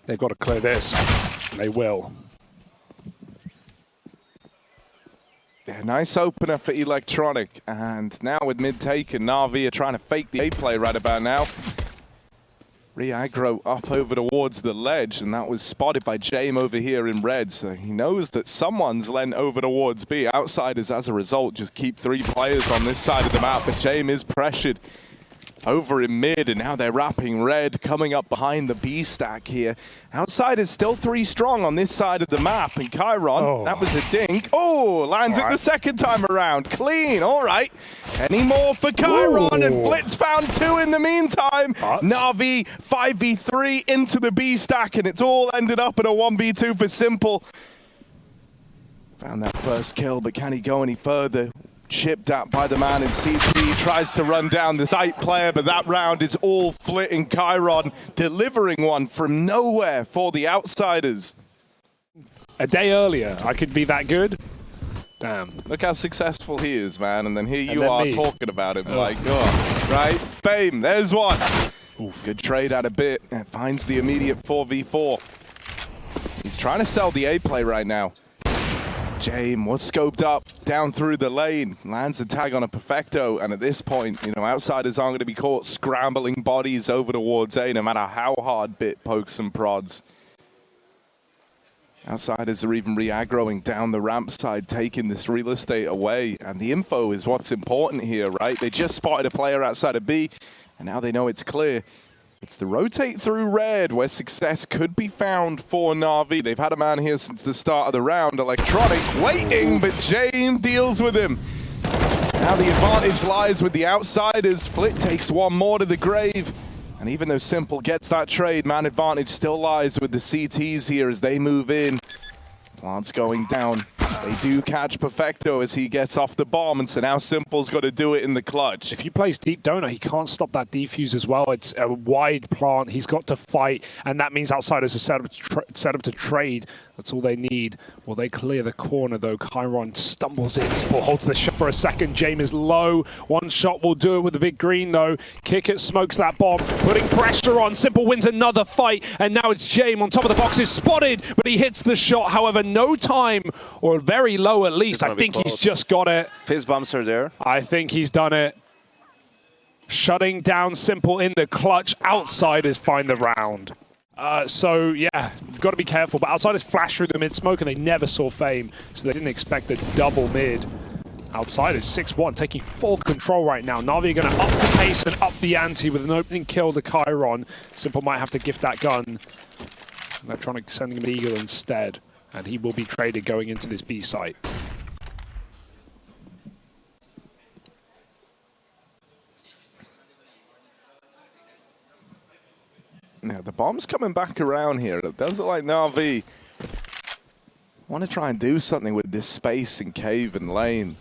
They've got to clear this. And they will. Yeah, nice opener for Electronic. And now with mid taken, NaVi are trying to fake the A play right about now. Re-aggro up over towards the ledge, and that was spotted by Jame over here in red. So he knows that someone's lent over towards B. Outsiders, as a result, just keep 3 players on this side of the map, but Jame is pressured over in mid, and now they're wrapping red, coming up behind the B stack here. Outsiders still 3 strong on this side of the map, and Chiron, that was a dink. Oh, lands it the second time around. Clean, all right. Any more for Chiron, and Flitz found 2 in the meantime. NaVi 5v3 into the B stack, and it's all ended up in a 1v2 for Simple. Found that first kill, but can he go any further? Chipped at by the man in CT, tries to run down the site player, but that round is all Flit and Chiron delivering one from nowhere for the Outsiders. A day earlier, I could be that good. Damn. Look how successful he is, man, and then here you are talking about him like, right? Fame, there's one. Oof. Good trade out of Bit, and finds the immediate 4v4. He's trying to sell the A play right now. Jame was scoped up down through the lane, lands a tag on a Perfecto, and at this point, you know, Outsiders aren't going to be caught scrambling bodies over towards A, no matter how hard Bit pokes and prods. Outsiders are even re-aggroing down the ramp side, taking this real estate away, and the info is what's important here, right? They just spotted a player outside of B, and now they know it's clear. It's the rotate through red where success could be found for NaVi. They've had a man here since the start of the round. Electronic waiting, but Jame deals with him. Now the advantage lies with the Outsiders. Flit takes one more to the grave. And even though Simple gets that trade, man advantage still lies with the CTs here as they move in. Plant's going down. They do catch Perfecto as he gets off the bomb, and so now Simple's got to do it in the clutch. If he plays deep donut, he can't stop that defuse as well. It's a wide plant. He's got to fight, and that means Outsiders are set up to trade. That's all they need. Will they clear the corner, though? Chiron stumbles in. Simple holds the shot for a second. Jame is low. One shot will do it with the big green, though. Kick it, smokes that bomb, putting pressure on. Simple wins another fight, and now it's Jame on top of the box. Is spotted, but he hits the shot. However, no time, or very low at least. I think he's just got it. Fizz bumps are there. I think he's done it. Shutting down Simple in the clutch. Outsiders find the round. So, yeah, you've got to be careful. But Outsiders flashed through the mid-smoke, and they never saw Fame, so they didn't expect the double mid. Outsiders 6-1, taking full control right now. NaVi are going to up the pace and up the ante with an opening kill to Chiron. Simple might have to gift that gun. Electronic sending him an Eagle instead, and he will be traded going into this B site. Yeah, the bomb's coming back around here. It does look like NaVi want to try and do something with this space in cave and lane.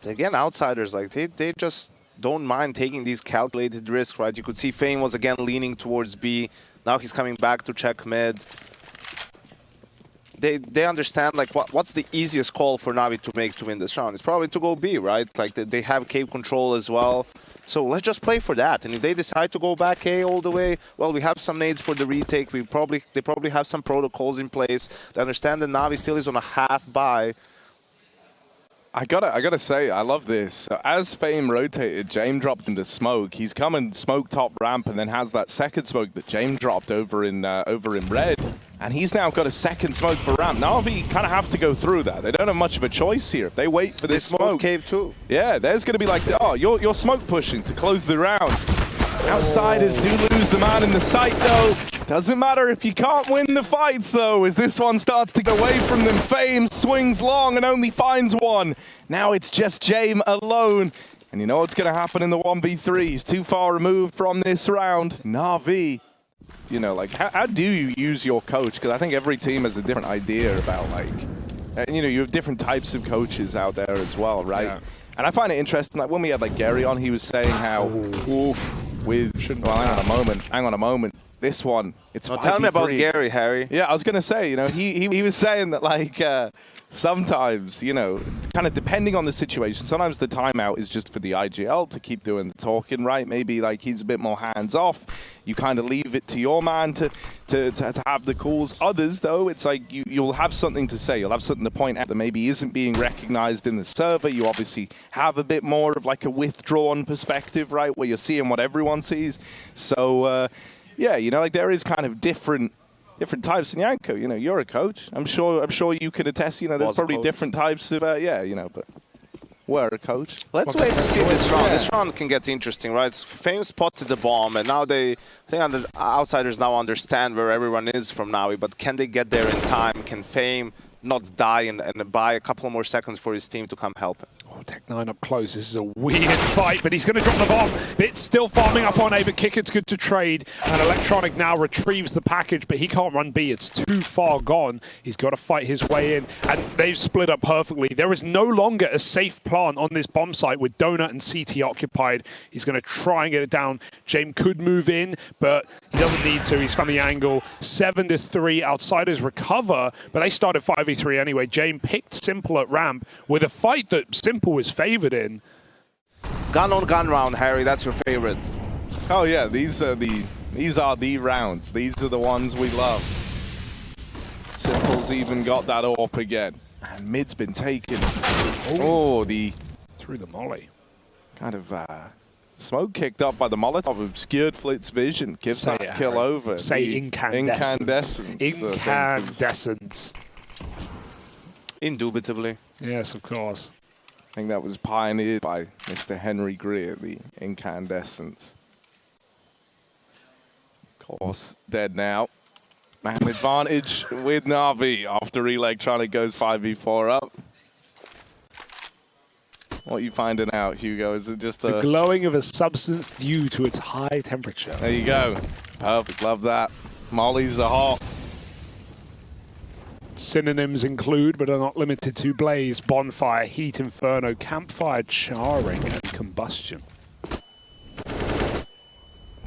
Again, Outsiders, like they just don't mind taking these calculated risks, right? You could see Fame was again leaning towards B. Now he's coming back to check mid. They understand like what's the easiest call for NaVi to make to win this round. It's probably to go B, right? Like they have cave control as well. So let's just play for that. And if they decide to go back A all the way, well, we have some nades for the retake. They probably have some protocols in place. They understand that NaVi still is on a half buy. I gotta say, I love this. So as Fame rotated, Jame dropped into smoke. He's coming smoke top ramp and then has that second smoke that Jame dropped over in red. And he's now got a second smoke for ramp. NaVi kind of have to go through that. They don't have much of a choice here. If they wait for this smoke. Cave too. Yeah, there's going to be like, oh, you're smoke pushing to close the round. Outsiders do lose the man in the site, though. Doesn't matter if you can't win the fights, though, as this one starts to go away from them. Fame swings long and only finds one. Now it's just Jame alone. And you know what's going to happen in the 1v3. He's too far removed from this round. NaVi, you know, like, how do you use your coach? Because I think every team has a different idea about, like, you know, you have different types of coaches out there as well, right? Yeah. And I find it interesting, like, when we had, like, Gary on, he was saying how, well, hang on a moment. This one, it's 5v3. Tell me about Gary, Harry. Yeah, I was going to say, you know, he was saying that, like, sometimes, you know, kind of depending on the situation, sometimes the timeout is just for the IGL to keep doing the talking, right? Maybe like he's a bit more hands-off. You kind of leave it to your man to have the calls. Others, though, it's like you'll have something to say. You'll have something to point out that maybe isn't being recognized in the server. You obviously have a bit more of like a withdrawn perspective, right? Where you're seeing what everyone sees. So, yeah, you know, like there is kind of different types in Yanko. You know, you're a coach. I'm sure you can attest. You know, there's probably different types of yeah. You know, but we're a coach. Let's wait to see this round. This round can get interesting, right? Fame spotted the bomb, and now I think outsiders now understand where everyone is from NaVi. But can they get there in time? Can Fame not die and buy a couple more seconds for his team to come help him? Oh, Tech9 up close. This is a weird fight, but he's going to drop the bomb. It's still farming up on A, but Kicker's good to trade. And Electronic now retrieves the package, but he can't run B. It's too far gone. He's got to fight his way in, and they've split up perfectly. There is no longer a safe plant on this bomb site with Donut and CT occupied. He's going to try and get it down. James could move in, but he doesn't need to. He's found the angle. 7-3. Outsiders recover, but they started 5v3 anyway. James picked Simple at ramp with a fight that Simple was favored in. Gun on gun round, Harry. That's your favorite. Oh yeah, these are the rounds. These are the ones we love. Simple's even got that AWP again, and mid's been taken. Oh, Through the molly. Kind of smoke kicked up by the Molotov, obscured Flit's vision. Gives Say that it, kill Harry. over. Say incandescence. Incandescence. Indubitably. Yes, of course. I think that was pioneered by Mr. Henry Greer, the incandescence. Of course, dead now. Man advantage with NaVi after Electronic goes 5v4 up. What are you finding out, Hugo? Is it just the glowing of a substance due to its high temperature? There you go. Perfect. Love that. Mollies are hot. Synonyms include, but are not limited to, blaze, bonfire, heat, inferno, campfire, charring, and combustion.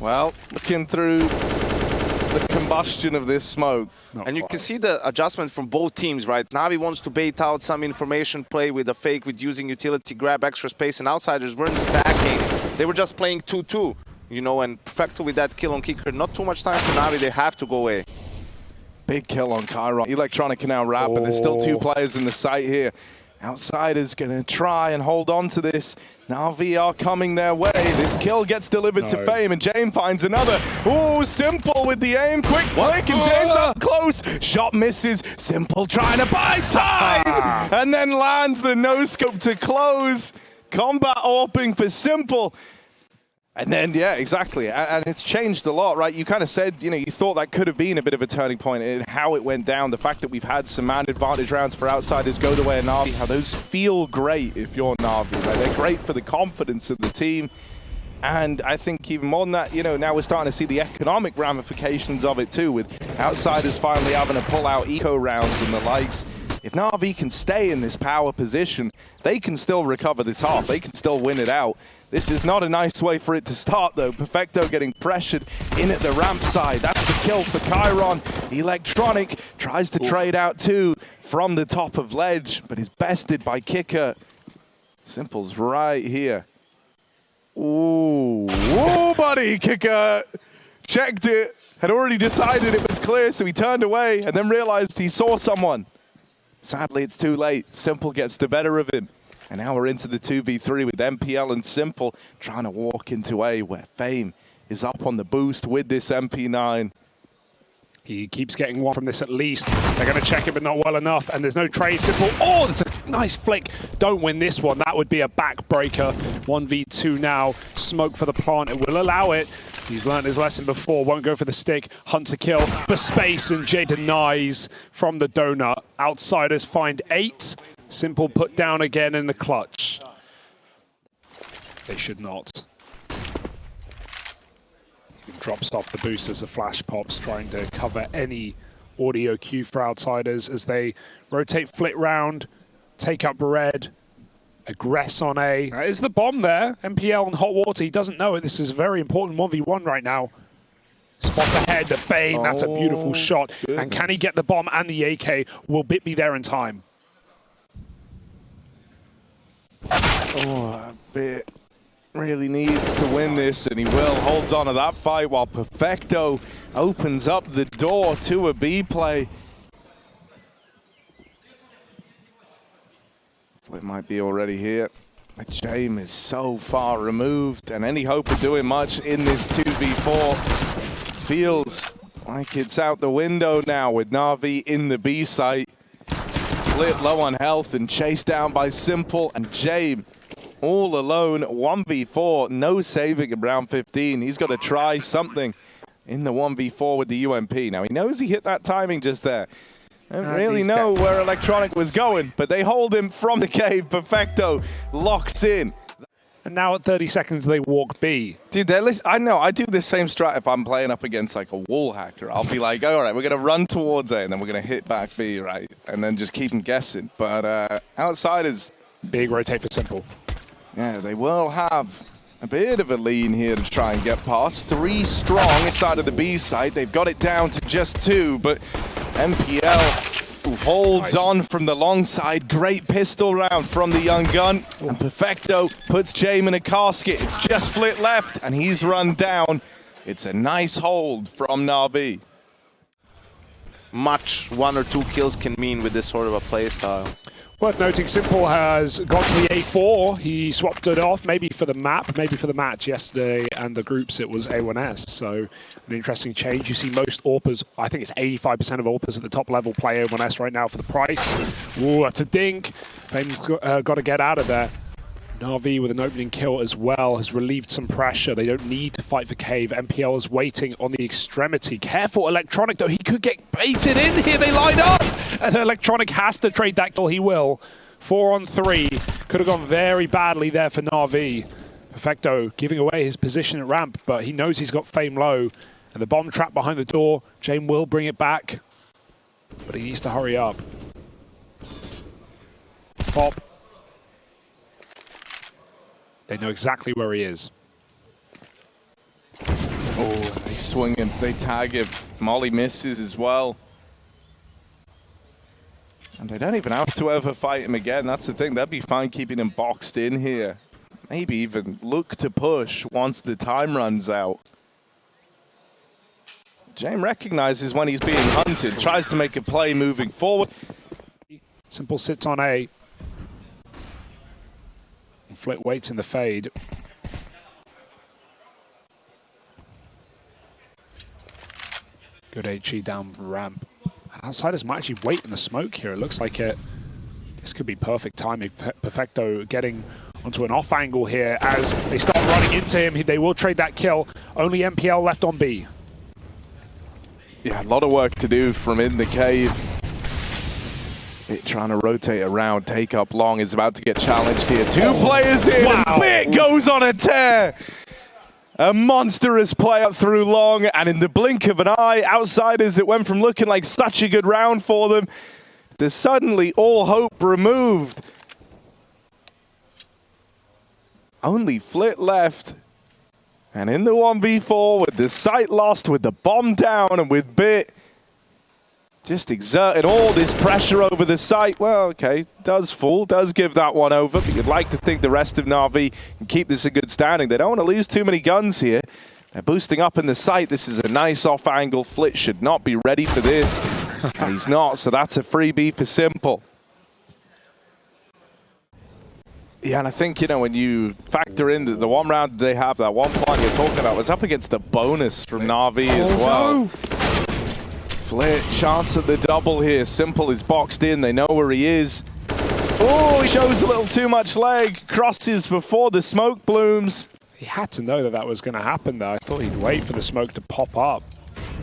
Well, looking through the combustion of this smoke. And you can see the adjustment from both teams, right? NaVi wants to bait out some information play with a fake, with using utility, grab extra space, and outsiders weren't stacking. They were just playing 2-2, you know, and Perfecto with that kill on Kicker. Not too much time for NaVi. They have to go away. Big kill on Chiron. Electronic can now wrap, but there's still two players in the site here. Outsiders going to try and hold on to this. NaVi are coming their way. This kill gets delivered to Fame, and James finds another. Ooh, Simple with the aim. Quick flick, and James up close. Shot misses. Simple trying to buy time, and then lands the no-scope to close. Combat AWPing for Simple. And then, yeah, exactly. And it's changed a lot, right? You kind of said, you know, you thought that could have been a bit of a turning point in how it went down. The fact that we've had some man advantage rounds for outsiders go the way of NaVi. How those feel great if you're NaVi, right? They're great for the confidence of the team. And I think even more than that, you know, now we're starting to see the economic ramifications of it too, with outsiders finally having to pull out eco rounds and the likes. If NaVi can stay in this power position, they can still recover this half. They can still win it out. This is not a nice way for it to start, though. Perfecto getting pressured in at the ramp side. That's a kill for Chiron. Electronic tries to trade out too from the top of ledge, but is bested by Kicker. Simple's right here. Ooh, whoa, buddy, Kicker. Checked it, had already decided it was clear, so he turned away and then realized he saw someone. Sadly, it's too late. Simple gets the better of him. And now we're into the 2v3 with MPL and Simple trying to walk into A, where Fame is up on the boost with this MP9. He keeps getting one from this at least. They're going to check it, but not well enough. And there's no trade. Simple. Oh, that's a nice flick. Don't win this one. That would be a backbreaker. 1v2 now. Smoke for the plant. It will allow it. He's learned his lesson before. Won't go for the stick. Hunt to kill for space, and Jay denies from the donut. Outsiders find 8. Simple put down again in the clutch. They should not. Drops off the boost as the flash pops, trying to cover any audio cue for outsiders as they rotate flit round, take up red, aggress on A. Is the bomb there? MPL on hot water. He doesn't know it. This is a very important 1v1 right now. Spots ahead to Fame. That's a beautiful shot. Goodness. And can he get the bomb and the AK? Will Bit be there in time? Oh, a bit really needs to win this, and he will. Holds on to that fight while Perfecto opens up the door to a B play. It might be already here. But James is so far removed, and any hope of doing much in this 2v4 feels like it's out the window now with NaVi in the B site. Split low on health and chased down by Simple, and James all alone, 1v4, no saving in round 15. He's got to try something in the 1v4 with the UMP. Now, he knows he hit that timing just there. I don't really know where Electronic was going, but they hold him from the cave. Perfecto locks in. And now at 30 seconds, they walk B. Dude, I know. I do the same strat if I'm playing up against like a wall hacker. I'll be like, all right, we're going to run towards A, and then we're going to hit back B, right? And then just keep them guessing. But Outsiders... Big rotate for Simple. Yeah, they will have a bit of a lean here to try and get past. 3 strong inside of the B site. They've got it down to just 2, but MPL holds on from the long side. Great pistol round from the young gun. And Perfecto puts James in a casket. It's just Flit left, and he's run down. It's a nice hold from NaVi. Much 1 or 2 kills can mean with this sort of a play style. Worth noting, Simple has got to the A4. He swapped it off, maybe for the map, maybe for the match yesterday, and the groups it was A1S. So an interesting change. You see most AWPers, I think it's 85% of AWPers at the top level play A1S right now for the price. Ooh, that's a dink. Fame's got to get out of there. NaVi with an opening kill as well has relieved some pressure. They don't need to fight for cave. MPL is waiting on the extremity. Careful, Electronic, though. He could get baited in here. They line up. And Electronic has to trade that kill. He will. 4 on 3. Could have gone very badly there for NaVi. Perfecto giving away his position at ramp, but he knows he's got Fame low. And the bomb trap behind the door. James will bring it back. But he needs to hurry up. Pop. They know exactly where he is. Oh, they swing him, they tag him. Molly misses as well. And they don't even have to ever fight him again. That's the thing. They'd be fine keeping him boxed in here. Maybe even look to push once the time runs out. James recognizes when he's being hunted, tries to make a play moving forward. Simple sits on A. Flit waits in the fade. Good HE down ramp. Outsiders might actually wait in the smoke here. It looks like this could be perfect timing. Perfecto getting onto an off angle here as they start running into him. They will trade that kill. Only MPL left on B. Yeah, a lot of work to do from in the cave. Bit trying to rotate around, take up long, is about to get challenged here. 2 players in, wow. And Bit goes on a tear. A monstrous play up through long, and in the blink of an eye, Outsiders, it went from looking like such a good round for them to suddenly all hope removed. Only Flit left. And in the 1v4, with the sight lost, with the bomb down, and with Bit just exerted all this pressure over the site. Well, okay, does fall, does give that one over, but you'd like to think the rest of NaVi can keep this a good standing. They don't want to lose too many guns here. They're boosting up in the site. This is a nice off angle. Flit should not be ready for this, and he's not, so that's a freebie for Simple. Yeah, and I think, you know, when you factor in the one round they have, that one point you're talking about, was up against the bonus from NaVi as well. No. Flit, chance at the double here. Simple is boxed in. They know where he is. Oh, he shows a little too much leg. Crosses before the smoke blooms. He had to know that that was going to happen, though. I thought he'd wait for the smoke to pop up.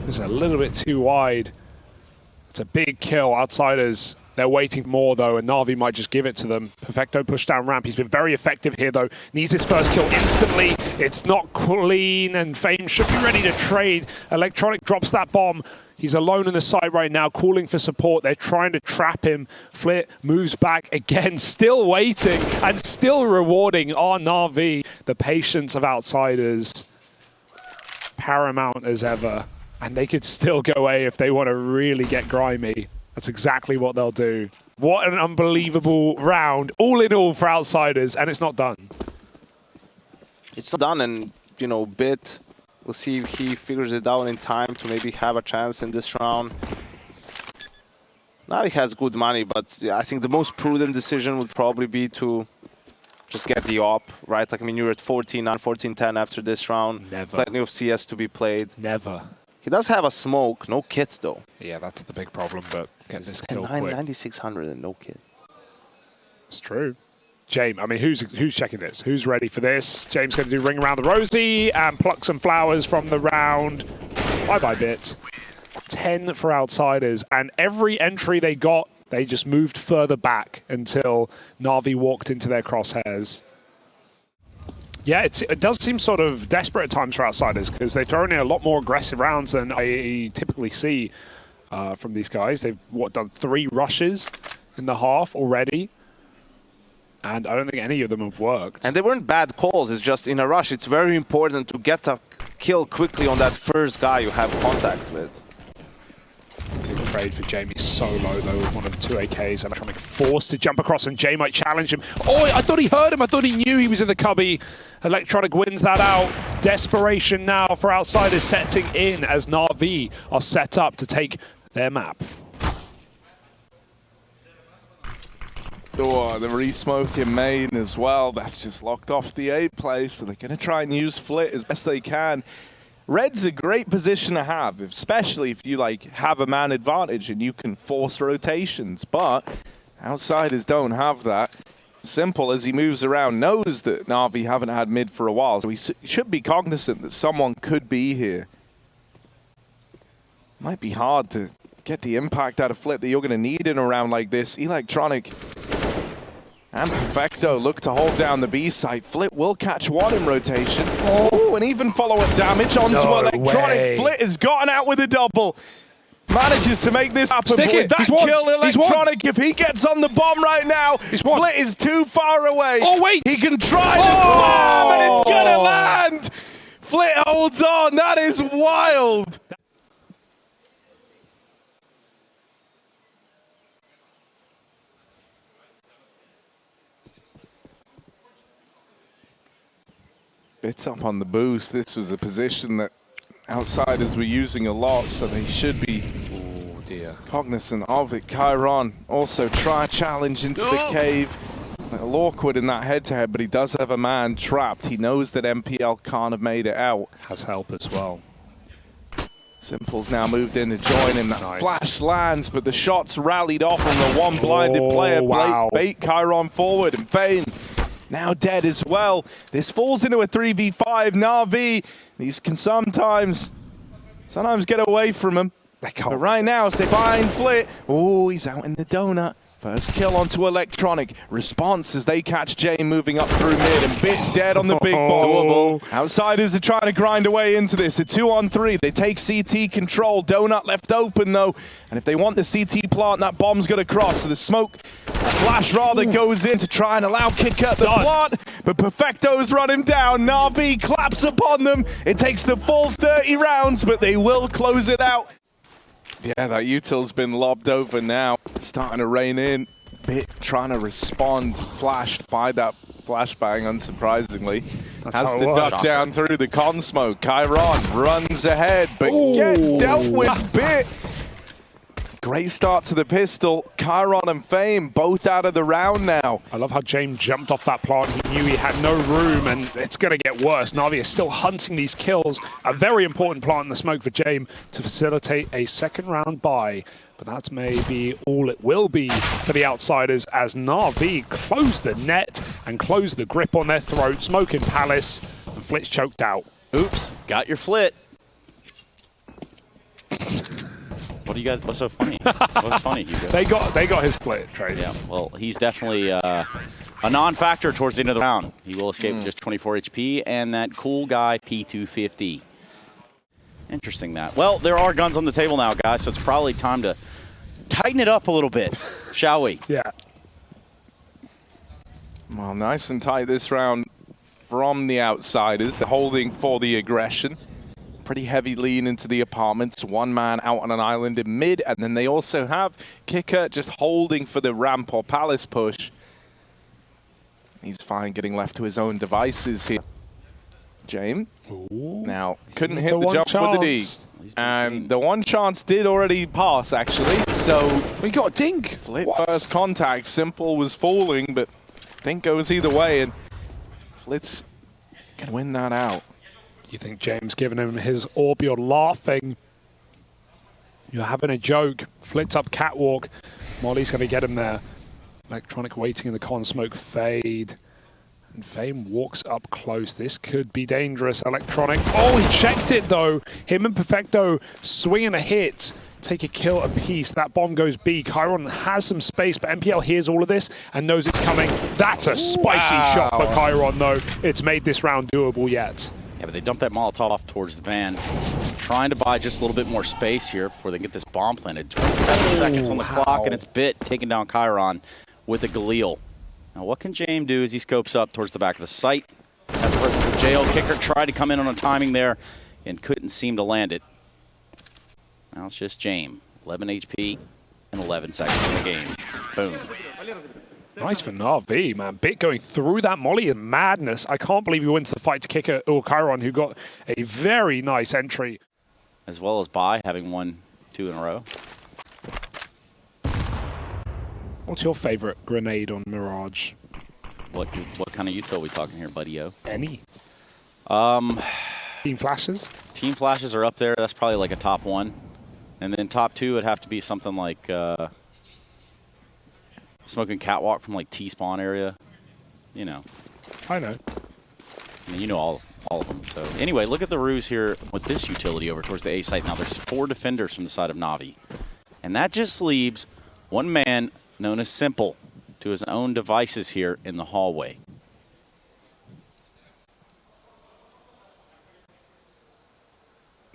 It was a little bit too wide. It's a big kill. Outsiders, they're waiting more, though, and NaVi might just give it to them. Perfecto push down ramp. He's been very effective here, though. Needs his first kill instantly. It's not clean, and Fame should be ready to trade. Electronic drops that bomb. He's alone in the side right now, calling for support. They're trying to trap him. Flit moves back again, still waiting and still rewarding on NaVi. The patience of Outsiders, paramount as ever. And they could still go A if they want to really get grimy. That's exactly what they'll do. What an unbelievable round, all in all for Outsiders, and it's not done. It's not done, and, you know, Bit, we'll see if he figures it out in time to maybe have a chance in this round. Now he has good money, but yeah, I think the most prudent decision would probably be to just get the op, right? Like, I mean, you're at 14-9, 14-10 after this round. Never. Plenty of CS to be played. Never. He does have a smoke, no kit though. Yeah, that's the big problem, but get this kill 9, quick. 9600 and no kit. It's true. James, I mean, who's checking this? Who's ready for this? James going to do ring around the rosy and pluck some flowers from the round. Bye-bye, Bits. 10 for Outsiders, and every entry they got, they just moved further back until NaVi walked into their crosshairs. Yeah, it does seem sort of desperate at times for Outsiders because they've thrown in a lot more aggressive rounds than I typically see from these guys. They've, done 3 rushes in the half already. And I don't think any of them have worked. And they weren't bad calls, it's just in a rush, it's very important to get a kill quickly on that first guy you have contact with. Good trade for Jamie, so low though with one of the 2 AKs. Electronic forced to jump across and Jay might challenge him. Oh, I thought he heard him, I thought he knew he was in the cubby. Electronic wins that out. Desperation now for Outsiders setting in as NaVi are set up to take their map. Oh, the re-smoke in main as well. That's just locked off the A play, so they're going to try and use Flit as best they can. Red's a great position to have, especially if you have a man advantage and you can force rotations. But Outsiders don't have that. Simple, as he moves around, knows that NaVi haven't had mid for a while, so he should be cognizant that someone could be here. Might be hard to get the impact out of Flit that you're going to need in a round like this. Electronic and Perfecto look to hold down the B site. Flit will catch one in rotation. Oh, and even follow-up damage onto Electronic. Way. Flit has gotten out with a double. Manages to make this happen. Stick With it. that He's won. kill, Electronic, if he gets on the bomb right now, Flit is too far away. Oh, wait. He can try the bomb, and it's going to land. Flit holds on. That is wild. Bits up on the boost. This was a position that Outsiders were using a lot, so they should be cognizant of it. Chiron also try challenge into the cave. A little awkward in that head-to-head, but he does have a man trapped. He knows that MPL can't have made it out. Has help as well. Simple's now moved in to join him. That flash lands, but the shots rallied off on the one blinded player. Wow. Bait Chiron forward, and Fane now dead as well. This falls into a 3v5. NaVi, these can sometimes get away from him. But right now, if they find Flit, oh, he's out in the donut. First kill onto Electronic. Response as they catch Jay moving up through mid, and Bit's dead on the big box. Outsiders are trying to grind away into this. A 2-on-3. They take CT control. Donut left open though. And if they want the CT plant, that bomb's got to cross. So the smoke, flash rather, goes in to try and allow kick at the plant. But Perfecto's run him down. NaVi claps upon them. It takes the full 30 rounds, but they will close it out. Yeah, that util's been lobbed over now. Starting to rain in. Bit trying to respond. Flashed by that flashbang, unsurprisingly. Has to duck down through the con smoke. Chiron runs ahead, but gets dealt with. Bit. Great start to the pistol. Chiron and Fame both out of the round now. I love how James jumped off that plant. He knew he had no room, and it's going to get worse. NaVi is still hunting these kills. A very important plant in the smoke for James to facilitate a second round bye. But that's maybe all it will be for the Outsiders as NaVi close the net and close the grip on their throat. Smoke in Palace, and Flit's choked out. Oops, got your Flit. What do you guys? What's so funny? What's funny, Hugo? They got his Flit, Trace. Yeah, well, he's definitely a non-factor towards the end of the round. He will escape with just 24 HP and that cool guy P250. Interesting that. Well, there are guns on the table now, guys, so it's probably time to tighten it up a little bit, shall we? Yeah. Well, nice and tight this round from the Outsiders. They're holding for the aggression. pretty heavy lean into the apartments. One man out on an island in mid, and then they also have Kicker just holding for the ramp or palace push. He's fine getting left to his own devices here. James. Now, couldn't hit the jump with the D. And the one chance did already pass, actually. So we got a dink. Flip first contact. Simple was falling, but dink goes either way. And Flitz can win that out. You think James giving him his orb? You're laughing. You're having a joke. Flitz up catwalk. Molly's going to get him there. Electronic waiting in the con smoke fade. And Fame walks up close. This could be dangerous. Electronic. Oh, he checked it though. Him and Perfecto swinging a hit. Take a kill apiece. That bomb goes B. Chiron has some space, but MPL hears all of this and knows it's coming. That's a spicy shot for Chiron though. It's made this round doable yet. Yeah, but they dumped that Molotov off towards the van. Trying to buy just a little bit more space here before they get this bomb planted. 27 seconds on the clock, and it's Bit taking down Chiron with a Galil. Now, what can James do as he scopes up towards the back of the site? Has the presence of JL. Kicker tried to come in on a timing there and couldn't seem to land it. Now it's just James. 11 HP and 11 seconds in the game. Boom. Nice for NaVi, man. Bit going through that molly in madness. I can't believe he wins the fight to Kicker or Chiron, who got a very nice entry. As well as Bai having won 2 in a row. What's your favorite grenade on Mirage? What kind of util are we talking here, buddy-o? Any? Team flashes? Team flashes are up there. That's probably like a top 1. And then top 2 would have to be something like smoking catwalk from like T-spawn area. You know. I know. I mean, you know all of them. So anyway, look at the ruse here with this utility over towards the A site. Now there's 4 defenders from the side of NaVi. And that just leaves one man known as Simple to his own devices here in the hallway.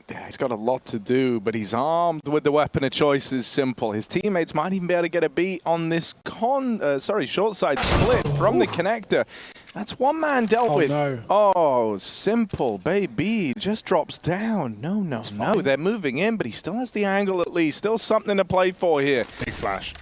Yeah, he's got a lot to do, but he's armed with the weapon of choice is Simple. His teammates might even be able to get a beat on this short side split from the connector. That's one man dealt with. No. Oh, Simple, baby, just drops down. No. They're moving in, but he still has the angle at least. Still something to play for here. Big flash.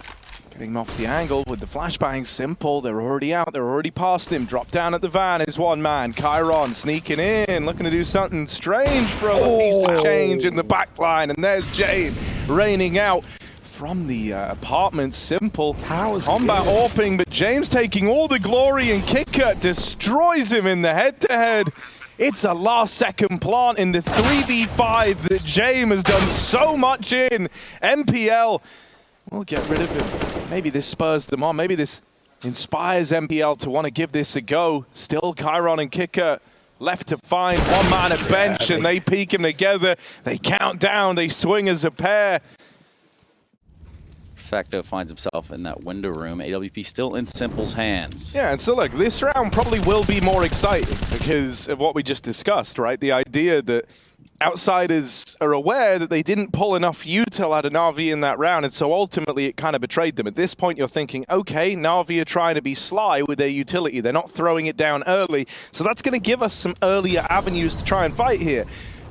Getting him off the angle with the flashbang. Simple, they're already out, they're already past him. Drop down at the van is one man. Chiron sneaking in, looking to do something strange for a little change in the back line. And there's Jane raining out from the apartment. Simple combat AWPing, but James taking all the glory, and Kicker destroys him in the head-to-head. It's a last-second plant in the 3v5 that James has done so much in. MPL we'll get rid of him. Maybe this spurs them on. Maybe this inspires MPL to want to give this a go. Still Chiron and Kicker left to find one man at bench, and they peek him together. They count down. They swing as a pair. Perfecto finds himself in that window room. AWP still in Simple's hands. Yeah, and so look, this round probably will be more exciting because of what we just discussed, right? The idea that outsiders are aware that they didn't pull enough util out of NaVi in that round, and so ultimately it kind of betrayed them. At this point, you're thinking, okay, NaVi are trying to be sly with their utility. They're not throwing it down early, so that's going to give us some earlier avenues to try and fight here.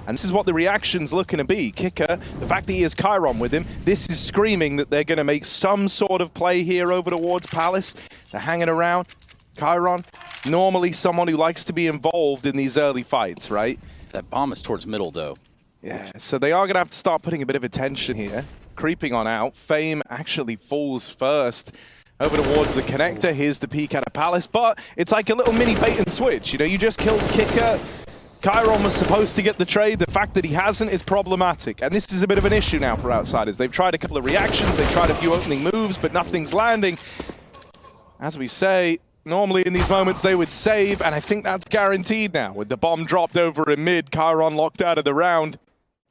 And this is what the reaction's looking to be. Kicker, the fact that he has Chiron with him, this is screaming that they're going to make some sort of play here over towards Palace. They're hanging around. Chiron, normally someone who likes to be involved in these early fights, right? That bomb is towards middle, though. Yeah, so they are going to have to start putting a bit of attention here. Creeping on out. Fame actually falls first over towards the connector. Here's the peek at a Palace, but it's like a little mini bait and switch. You know, you just killed Kicker. Chiron was supposed to get the trade. The fact that he hasn't is problematic. And this is a bit of an issue now for outsiders. They've tried a couple of reactions. They've tried a few opening moves, but nothing's landing. As we say, normally in these moments they would save, and I think that's guaranteed now. With the bomb dropped over in mid, Chiron locked out of the round.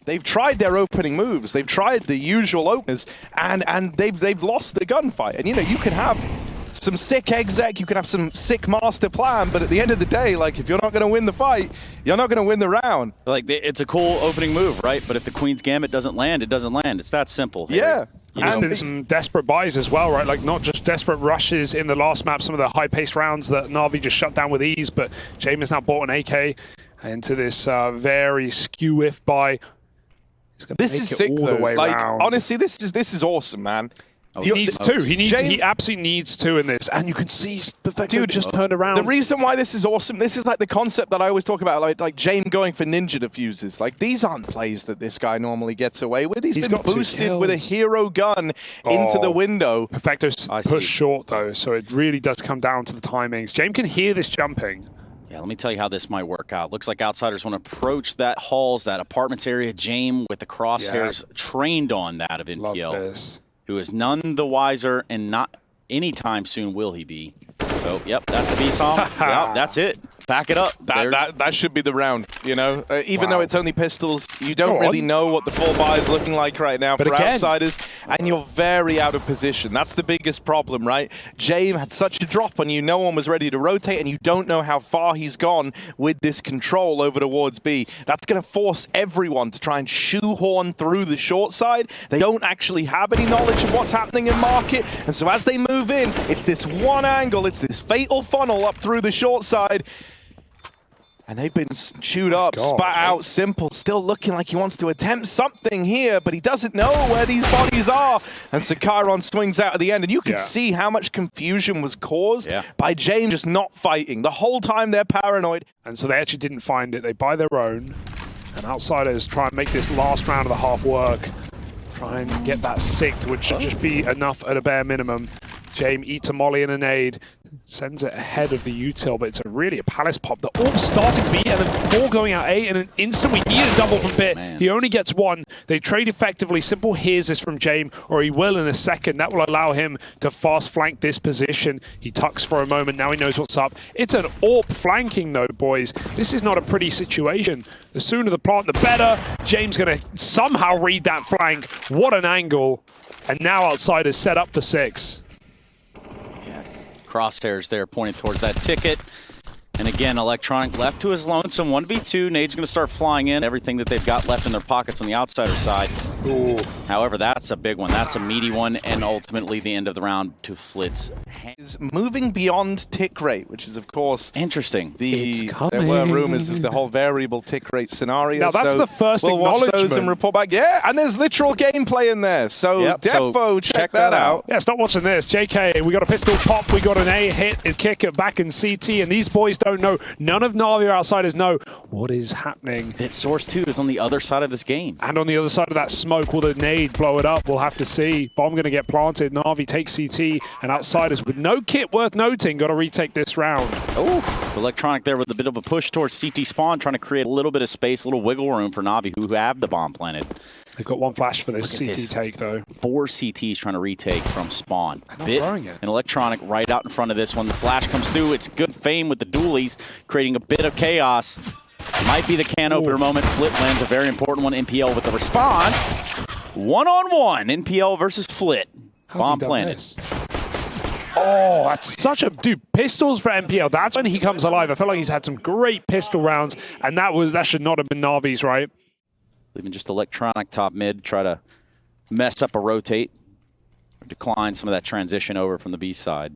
They've tried their opening moves. They've tried the usual openers, and they've lost the gunfight. And you know, you can have some sick exec, you can have some sick master plan, but at the end of the day, like, if you're not going to win the fight, you're not going to win the round. Like, it's a cool opening move, right? But if the Queen's Gambit doesn't land, it doesn't land. It's that simple. Yeah. And there's some desperate buys as well, right? Like, not just desperate rushes in the last map, some of the high-paced rounds that NaVi just shut down with ease, but James now bought an AK, into this very skew-if buy. He's going to make it sick, all the way like, around. honestly, this is awesome, man. He needs two. He absolutely needs two in this. And you can see Perfecto just turned around. The reason why this is awesome, this is like the concept that I always talk about, like James going for ninja diffuses. Like, these aren't plays that this guy normally gets away with. He's been boosted with a hero gun into the window. Perfecto pushed short, though, so it really does come down to the timings. James can hear this jumping. Yeah, let me tell you how this might work out. Looks like Outsiders want to approach that halls, that apartments area. James with the crosshairs trained on that of NPL. Love this. Who is none the wiser, and not anytime soon will he be. So, yep, that's the B-song. Yep, that's it. Back it up. That should be the round, you know? Even though it's only pistols, you don't really know what the full buy is looking like right now for Outsiders, and you're very out of position. That's the biggest problem, right? James had such a drop on you, no one was ready to rotate, and you don't know how far he's gone with this control over towards B. That's going to force everyone to try and shoehorn through the short side. They don't actually have any knowledge of what's happening in market, and so as they move in, it's this one angle, it's this fatal funnel up through the short side. And they've been chewed up, spat out, Simple, still looking like he wants to attempt something here, but he doesn't know where these bodies are. And so Chiron swings out at the end, and you can see how much confusion was caused by James just not fighting. The whole time they're paranoid. And so they actually didn't find it. They buy their own, and Outsiders try and make this last round of the half work. Try and get that sixth, which should just be enough at a bare minimum. James eats a molly and a nade, sends it ahead of the util, but it's really a palace pop. The AWP starting B and then 4 going out A, and an instant we need a double from Bit. He only gets 1. They trade effectively. Simple hears this from James, or he will in a second. That will allow him to fast flank this position. He tucks for a moment. Now he knows what's up. It's an AWP flanking though, boys. This is not a pretty situation. The sooner the plant, the better. James going to somehow read that flank. What an angle. And now Outsiders set up for 6. Crosshairs there pointed towards that ticket. And again, Electronic left to his lonesome. 1v2. Nade's going to start flying in. Everything that they've got left in their pockets on the Outsider side. Ooh. However, that's a big one. That's a meaty one. And ultimately, the end of the round to Flitz. Is moving beyond tick rate, which is, of course, interesting. There were rumors of the whole variable tick rate scenario. Now, that's the first we'll acknowledgement. Watch those and report back. Yeah, and there's literal gameplay in there. So, Defo, check that out. Yeah, stop watching this. JK, we got a pistol pop. We got an A hit, a kick it back in CT, and these boys don't know. None of NaVi or Outsiders know what is happening. That Source 2 is on the other side of this game. And on the other side of that smoke, will the nade blow it up? We'll have to see. Bomb going to get planted. NaVi takes CT, and Outsiders with no kit worth noting got to retake this round. Oh, Electronic there with a bit of a push towards CT spawn, trying to create a little bit of space, a little wiggle room for NaVi, who have the bomb planted. They've got 1 flash for this CT take, though. 4 CTs trying to retake from spawn. Bit and Electronic right out in front of this one. The flash comes through. It's good fame with the dualies, creating a bit of chaos. Might be the can opener moment. Flip lands a very important one. NPL with the response. 1-on-1. NPL versus Flit. Bomb planted. Oh, that's such a... Dude, pistols for NPL. That's when he comes alive. I feel like he's had some great pistol rounds, and that should not have been NaVi's, right? Leaving just Electronic top mid, try to mess up a rotate, or decline some of that transition over from the B side.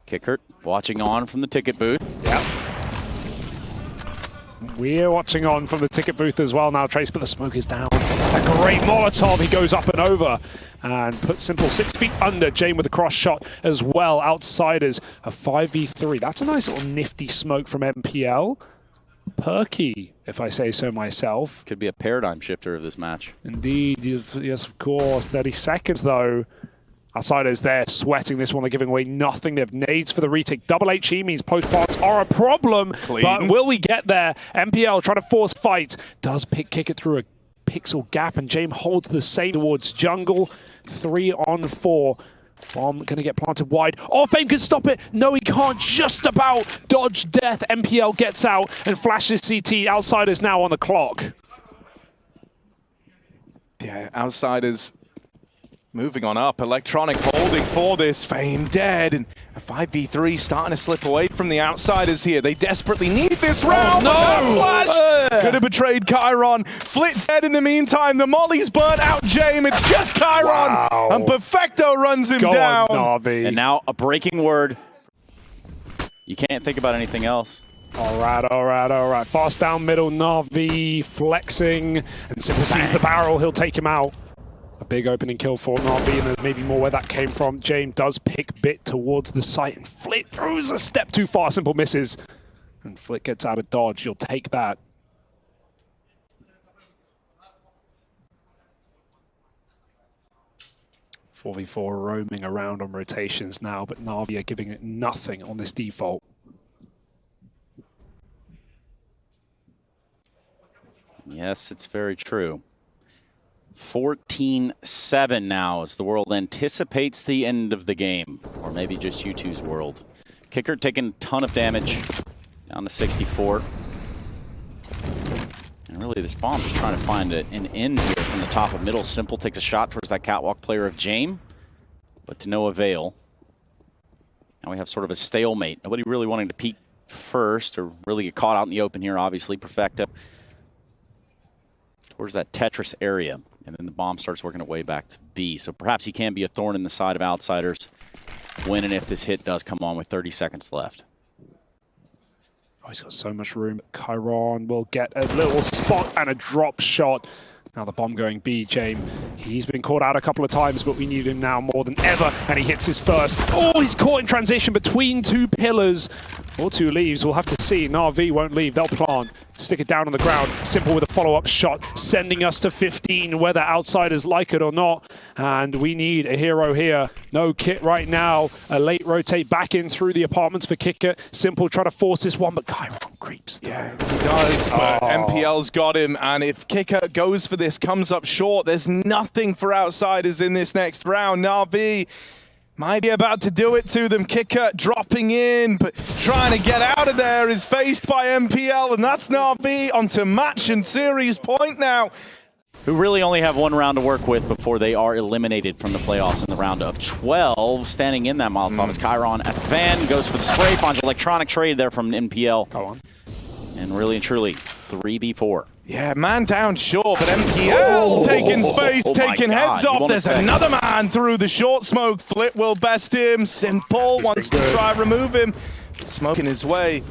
Kickert watching on from the ticket booth. Yeah. We're watching on from the ticket booth as well now, Trace, but the smoke is down. It's a great Molotov. He goes up and over and puts Simple 6 feet under. James with a cross shot as well. Outsiders a 5v3. That's a nice little nifty smoke from NPL. Perky, if I say so myself. Could be a paradigm shifter of this match. Indeed, yes, of course. 30 seconds though. Outsiders there sweating this one. They're giving away nothing. They have nades for the retake. Double HE means post parts are a problem. Clean. But will we get there? NPL trying to force fight. Does kick it through a pixel gap, and James holds the same towards jungle. 3-on-4. Bomb going to get planted wide. Oh, Fame can stop it. No, he can't. Just about dodge death. NPL gets out and flashes CT. Outsiders now on the clock. Yeah, Outsiders moving on up. Electronic holding for this. Fame dead. And a 5v3 starting to slip away from the Outsiders here. They desperately need this round. Oh, no! Flash! Could have betrayed Chiron. Flit dead in the meantime. The molly's burnt out James. It's just Chiron. Wow. And Perfecto runs him Go down. on, NaVi. And now a breaking word. You can't think about anything else. All right. Fast down middle, NaVi flexing. And Simple sees the barrel. He'll take him out. A big opening kill for NaVi, and there's maybe more where that came from. James does pick Bit towards the site, and Flit throws a step too far. Simple misses. And Flit gets out of dodge. You'll take that. .4v4 roaming around on rotations now, but NaVi are giving it nothing on this default. Yes, it's very true. 14-7 now as the world anticipates the end of the game. Or maybe just U2's world. Kicker taking a ton of damage. Down to 64. And really this bomb is trying to find an end here from the top of middle. Simple takes a shot towards that catwalk player of James. But to no avail. Now we have sort of a stalemate. Nobody really wanting to peek first or really get caught out in the open here, obviously. Perfecto towards that Tetris area. And then the bomb starts working its way back to B. So perhaps he can be a thorn in the side of Outsiders when and if this hit does come on with 30 seconds left. Oh, he's got so much room. Chiron will get a little spot and a drop shot. Now the bomb going B, James. He's been caught out a couple of times, but we need him now more than ever. And he hits his first. Oh, he's caught in transition between two pillars. Or two leaves. We'll have to see. NaVi won't leave. They'll plant. Stick it down on the ground. Simple with a follow-up shot, sending us to 15, whether Outsiders like it or not. And we need a hero here. No kit right now. A late rotate back in through the apartments for Kicker. Simple try to force this one, but Chiron creeps through. Yeah, he does, but MPL's got him. And if Kicker goes for this, comes up short, there's nothing for Outsiders in this next round. NaVi might be about to do it to them. Kicker dropping in, but trying to get out of there is faced by MPL, and that's NaVi onto match and series point now. Who really only have one round to work with before they are eliminated from the playoffs in the round of 12. Standing in that Molotov is Chiron. At Fan goes for the spray, finds electronic trade there from MPL. Go on. And really and truly, 3v4. Yeah, man down short, but MPL taking space, taking heads off. There's another man through the short smoke. Flit will best him. Simple wants to try remove him. Smoking his way.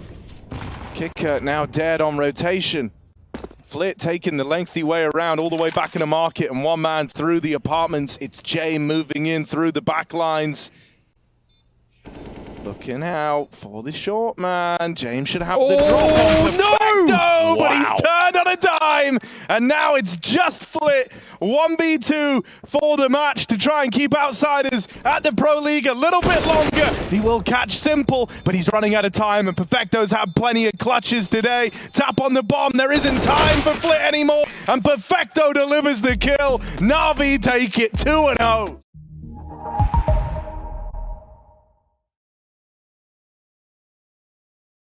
Kicker now dead on rotation. Flit taking the lengthy way around all the way back in the market, and one man through the apartments. It's Jay moving in through the back lines. Looking out for the short man. James should have the drop on Perfecto, but he's turned on a dime. And now it's just Flit. 1v2 for the match to try and keep Outsiders at the Pro League a little bit longer. He will catch Simple, but he's running out of time. And Perfecto's had plenty of clutches today. Tap on the bomb. There isn't time for Flit anymore. And Perfecto delivers the kill. NaVi take it 2-0.